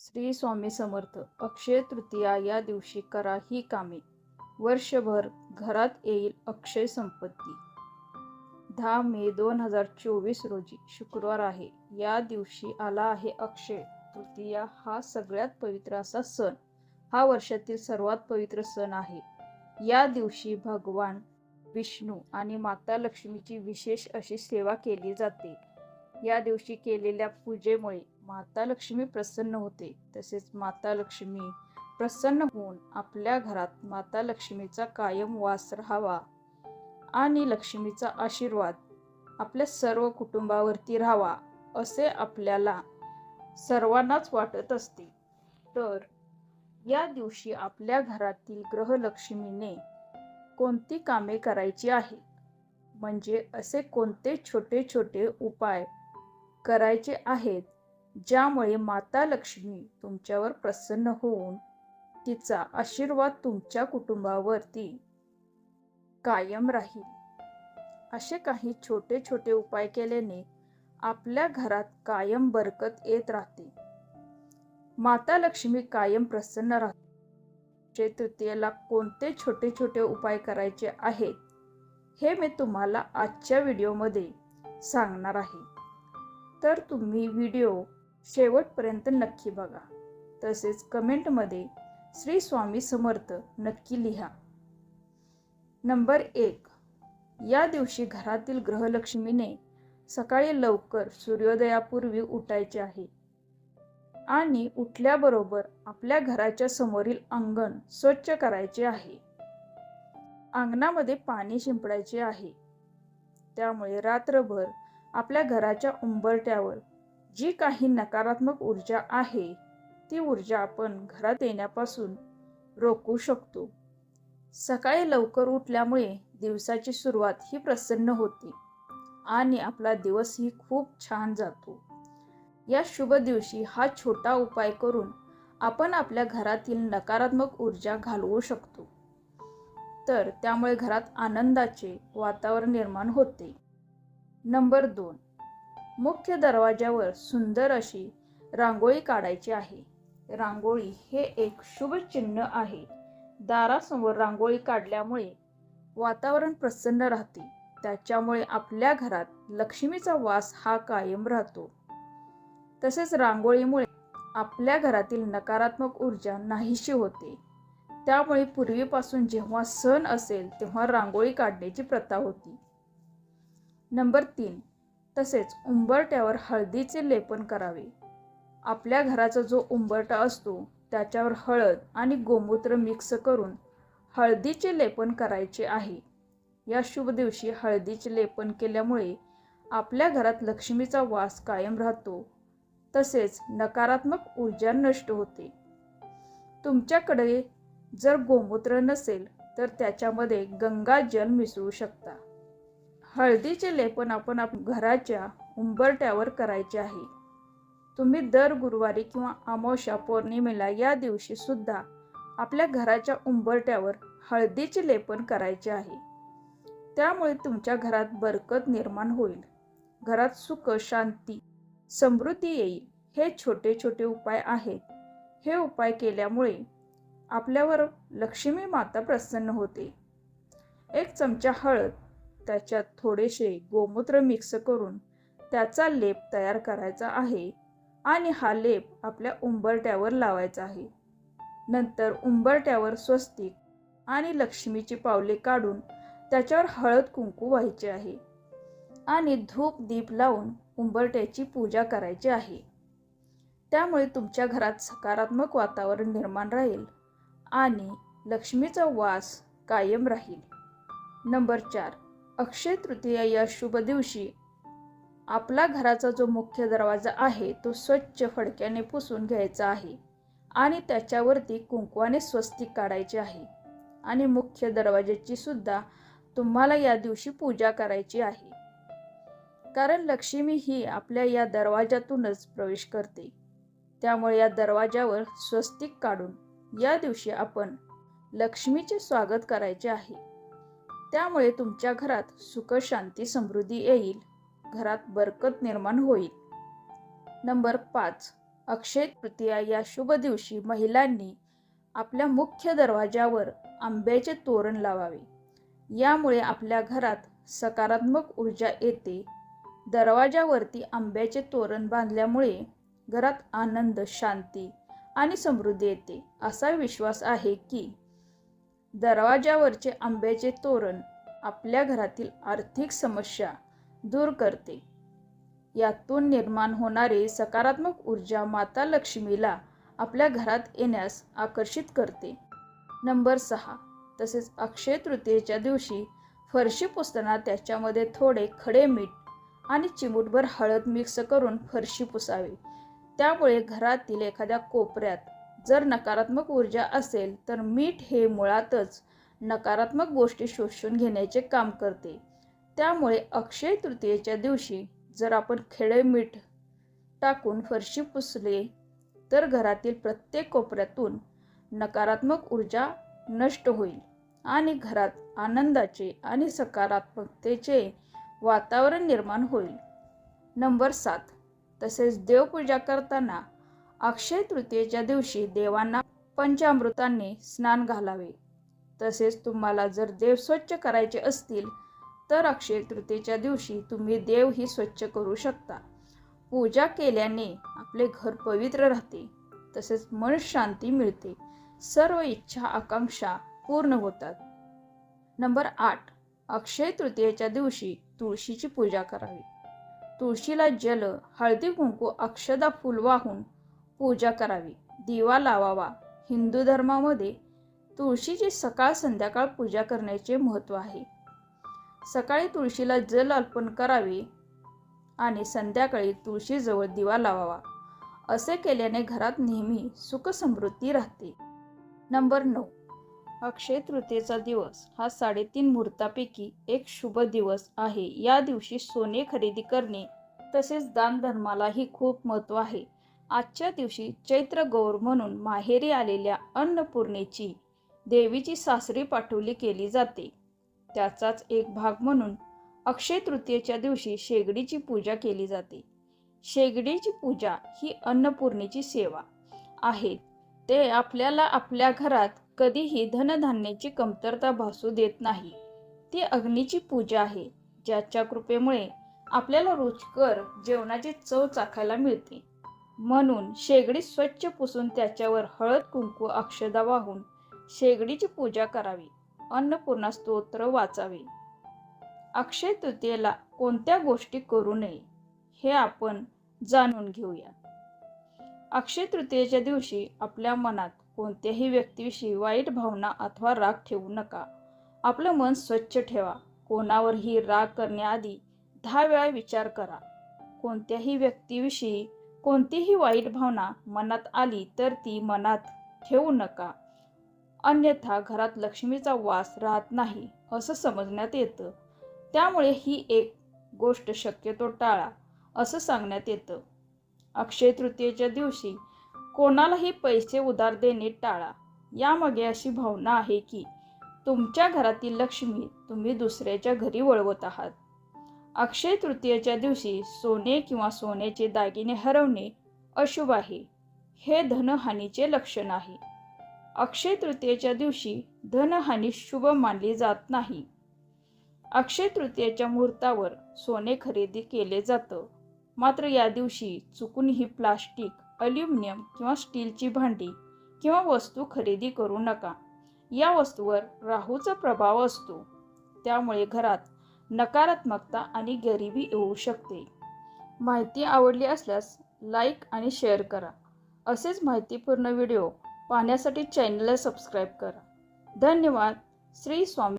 श्री स्वामी समर्थ. अक्षय तृतीया या दिवशी करा ही कामे, वर्षभर घरात येईल अक्षय संपत्ती. 10 मे 2024 रोजी शुक्रवार आहे. या दिवशी आला आहे अक्षय तृतीया. हा सगळ्यात पवित्र असा सण. हा वर्षातील सर्वात पवित्र सण आहे. या दिवशी भगवान विष्णू आणि माता लक्ष्मीची विशेष अशी सेवा केली जाते. या दिवशी केलेल्या पूजेमुळे माता लक्ष्मी प्रसन्न होते. तसेच माता लक्ष्मी प्रसन्न होऊन आपल्या घरात माता लक्ष्मीचा कायम वास राहावा आणि लक्ष्मीचा आशीर्वाद आपल्या सर्व कुटुंबावरती राहावा असे आपल्याला सर्वांनाच वाटत असते. तर या दिवशी आपल्या घरातील ग्रहलक्ष्मीने कोणती कामे करायची आहेत, म्हणजे असे कोणते छोटे छोटे उपाय करायचे आहेत ज्यामुळे माता लक्ष्मी तुमच्यावर प्रसन्न होऊन तिचा आशीर्वाद तुमच्या कुटुंबावरती कायम राहील. असे काही छोटे छोटे उपाय केल्याने आपल्या घरात कायम बरकत येत राहते. माता लक्ष्मी कायम प्रसन्न राहते. अक्षय तृतीयेला कोणते छोटे छोटे उपाय करायचे आहेत हे मी तुम्हाला आजच्या व्हिडिओमध्ये सांगणार आहे. तर तुम्ही व्हिडिओ शेवटपर्यंत नक्की बघा. तसेच कमेंटमध्ये श्री स्वामी समर्थ नक्की लिहा. नंबर 1. या दिवशी घरातील ग्रहलक्ष्मीने सकाळी लवकर सूर्योदयापूर्वी उठायचे आहे आणि उठल्याबरोबर आपल्या घराच्या समोरील अंगण स्वच्छ करायचे आहे. अंगणामध्ये पाणी शिंपडायचे आहे. त्यामुळे रात्रभर आपल्या घराच्या उंबरठ्यावर जी काही नकारात्मक ऊर्जा आहे ती ऊर्जा आपण घरात येण्यापासून रोखू शकतो. सकाळी लवकर उठल्यामुळे दिवसाची सुरुवात ही प्रसन्न होते आणि आपला दिवसही खूप छान जातो. या शुभ दिवशी हा छोटा उपाय करून आपण आपल्या घरातील नकारात्मक ऊर्जा घालवू शकतो. तर त्यामुळे घरात आनंदाचे वातावरण निर्माण होते. नंबर 2. मुख्य दरवाजावर सुंदर अशी रांगोळी काढायची आहे. रांगोळी हे एक शुभ चिन्ह आहे. दारासमोर रांगोळी काढल्यामुळे वातावरण प्रसन्न राहते. त्याच्यामुळे आपल्या घरात लक्ष्मीचा वास हा कायम राहतो. तसेच रांगोळीमुळे आपल्या घरातील नकारात्मक ऊर्जा नाहीशी होते. त्यामुळे पूर्वीपासून जेव्हा सण असेल तेव्हा रांगोळी काढण्याची प्रथा होती. नंबर 3. तसेच उंबरठ्यावर हळदीचे लेपन करावे. आपल्या घराचा जो उंबरठा असतो त्याच्यावर हळद आणि गोमूत्र मिक्स करून हळदीचे लेपन करायचे आहे. या शुभ दिवशी हळदीचे लेपन केल्यामुळे आपल्या घरात लक्ष्मीचा वास कायम राहतो. तसेच नकारात्मक ऊर्जा नष्ट होते. तुमच्याकडे जर गोमूत्र नसेल तर त्याच्यामध्ये गंगाजल मिसळू शकता. हळदीचे लेपन आपण घराच्या उंबरठ्यावर करायचे आहे. तुम्ही दर गुरुवारी किंवा अमावस्या पौर्णिमेला या दिवशी सुद्धा आपल्या घराच्या उंबरठ्यावर हळदीचे लेपन करायचे आहे. त्यामुळे तुमच्या घरात बरकत निर्माण होईल. घरात सुख, शांती, समृद्धी येईल. हे छोटे छोटे उपाय आहेत. हे उपाय केल्यामुळे आपल्यावर लक्ष्मी माता प्रसन्न होते. 1 चमचा हळद, त्याच्यात थोडेसे गोमूत्र मिक्स करून त्याचा लेप तयार करायचा आहे आणि हा लेप आपल्या उंबरठ्यावर लावायचा आहे. नंतर उंबरठ्यावर स्वस्तिक आणि लक्ष्मीची पावले काढून त्याच्यावर हळद कुंकू व्हायचे आहे आणि धूप दीप लावून उंबरठ्याची पूजा करायची आहे. त्यामुळे तुमच्या घरात सकारात्मक वातावरण निर्माण राहील आणि लक्ष्मीचा वास कायम राहील. नंबर 4. अक्षय तृतीया या शुभ दिवशी आपला घराचा जो मुख्य दरवाजा आहे तो स्वच्छ फडक्याने पुसून घ्यायचा आहे आणि त्याच्यावरती कुंकवाने स्वस्तिक काढायचे आहे. आणि मुख्य दरवाजाची सुद्धा तुम्हाला या दिवशी पूजा करायची आहे. कारण लक्ष्मी ही आपल्या या दरवाजातूनच प्रवेश करते. त्यामुळे या दरवाजावर स्वस्तिक काढून या दिवशी आपण लक्ष्मीचे स्वागत करायचे आहे. त्यामुळे तुमच्या घरात सुख, शांती, समृद्धी येईल. घरात बरकत निर्माण होईल. नंबर 5. अक्षय तृतीया या शुभ दिवशी महिलांनी आपल्या मुख्य दरवाजावर आंब्याचे तोरण लावावे. यामुळे आपल्या घरात सकारात्मक ऊर्जा येते. दरवाजावरती आंब्याचे तोरण बांधल्यामुळे घरात आनंद, शांती आणि समृद्धी येते. असा विश्वास आहे की दरवाजावरचे आंब्याचे तोरण आपल्या घरातील आर्थिक समस्या दूर करते. यातून निर्माण होणारी सकारात्मक ऊर्जा माता लक्ष्मीला आपल्या घरात येण्यास आकर्षित करते. नंबर 6. तसेच अक्षय तृतीयेच्या दिवशी फरशी पुसताना त्याच्यामध्ये थोडे खडे मीठ आणि चिमूटभर हळद मिक्स करून फरशी पुसावी. त्यामुळे घरातील एखाद्या कोपऱ्यात जर नकारात्मक ऊर्जा असेल तर मीठ हे मुळातच नकारात्मक गोष्टी शोषून घेण्याचे काम करते. त्यामुळे अक्षय तृतीयेच्या दिवशी जर आपण खडे मीठ टाकून फरशी पुसले तर घरातील प्रत्येक कोपऱ्यातून नकारात्मक ऊर्जा नष्ट होईल आणि घरात आनंदाचे आणि सकारात्मकतेचे वातावरण निर्माण होईल. नंबर 7. तसेच देवपूजा करताना अक्षय तृतीयेच्या दिवशी देवांना पंचामृताने स्नान घालावे. तसेच तुम्हाला जर देव स्वच्छ करायचे असतील तर अक्षय तृतीयेच्या दिवशी तुम्ही देवही स्वच्छ करू शकता. पूजा केल्याने आपले घर पवित्र राहते. तसेच मन शांती मिळते. सर्व इच्छा आकांक्षा पूर्ण होतात. नंबर 8. अक्षय तृतीयेच्या दिवशी तुळशीची पूजा करावी. तुळशीला जल, हळदी कुंकू, अक्षदा, फूल वाहून पूजा करावी. दिवा लावावा. हिंदू धर्मामध्ये तुळशीची सकाळ संध्याकाळ पूजा करण्याचे महत्त्व आहे. सकाळी तुळशीला जल अर्पण करावे आणि संध्याकाळी तुळशीजवळ दिवा लावावा. असे केल्याने घरात नेहमी सुख समृद्धी राहते. नंबर 9. अक्षय तृतीयेचा दिवस हा 3.5 मुहूर्तापैकी एक शुभ दिवस आहे. या दिवशी सोने खरेदी करणे तसेच दानधर्मालाही खूप महत्त्व आहे. आजच्या दिवशी चैत्र गौर म्हणून माहेरी आलेल्या अन्नपूर्णेची देवीची सासरी पाठवली केली जाते. त्याचाच एक भाग म्हणून अक्षय तृतीयेच्या दिवशी शेगडीची पूजा केली जाते. शेगडीची पूजा ही अन्नपूर्णेची सेवा आहे. ते आपल्याला आपल्या घरात कधीही धनधान्याची कमतरता भासू देत नाही. ती अग्नीची पूजा आहे, ज्याच्या कृपेमुळे आपल्याला रुचकर जेवणाची चव चाखायला मिळते. म्हणून शेगडी स्वच्छ पुसून त्याच्यावर हळद कुंकू अक्षदा वाहून शेगडीची पूजा करावी. अन्नपूर्णा स्तोत्र वाचावे. अक्षय तृतीयेला कोणत्या गोष्टी करू नये हे आपण जाणून घेऊया. अक्षय तृतीयेच्या दिवशी आपल्या मनात कोणत्याही व्यक्तीविषयी वाईट भावना अथवा राग ठेवू नका. आपलं मन स्वच्छ ठेवा. कोणावरही राग करण्याआधी 10 वेळा विचार करा. कोणत्याही व्यक्तीविषयी कोणतीही वाईट भावना मनात आली तर ती मनात ठेवू नका. अन्यथा घरात लक्ष्मीचा वास राहत नाही असं समजण्यात येतं. त्यामुळे ही एक गोष्ट शक्यतो टाळा असं सांगण्यात येतं. अक्षय तृतीयेच्या दिवशी कोणालाही पैसे उधार देणे टाळा. यामागे अशी भावना आहे की तुमच्या घरातील लक्ष्मी तुम्ही दुसऱ्याच्या घरी वळवत आहात. अक्षय तृतीयेच्या दिवशी सोने किंवा सोन्याचे दागिने हरवणे अशुभ आहे. हे धनहानीचे लक्षण आहे. अक्षय तृतीयेच्या दिवशी धनहानी शुभ मानली जात नाही. अक्षय तृतीयेच्या मुहूर्तावर सोने खरेदी केले जातं. मात्र या दिवशी चुकूनही प्लास्टिक, अल्युमिनियम किंवा स्टीलची भांडी किंवा वस्तू खरेदी करू नका. या वस्तूवर राहूचा प्रभाव असतो. त्यामुळे घरात नकारात्मकता आणि गरिबी येऊ शकते. माहिती आवडली असल्यास लाईक आणि शेअर करा. असेच माहितीपूर्ण व्हिडिओ पाहण्यासाठी चॅनलला सबस्क्राईब करा. धन्यवाद. श्री स्वामी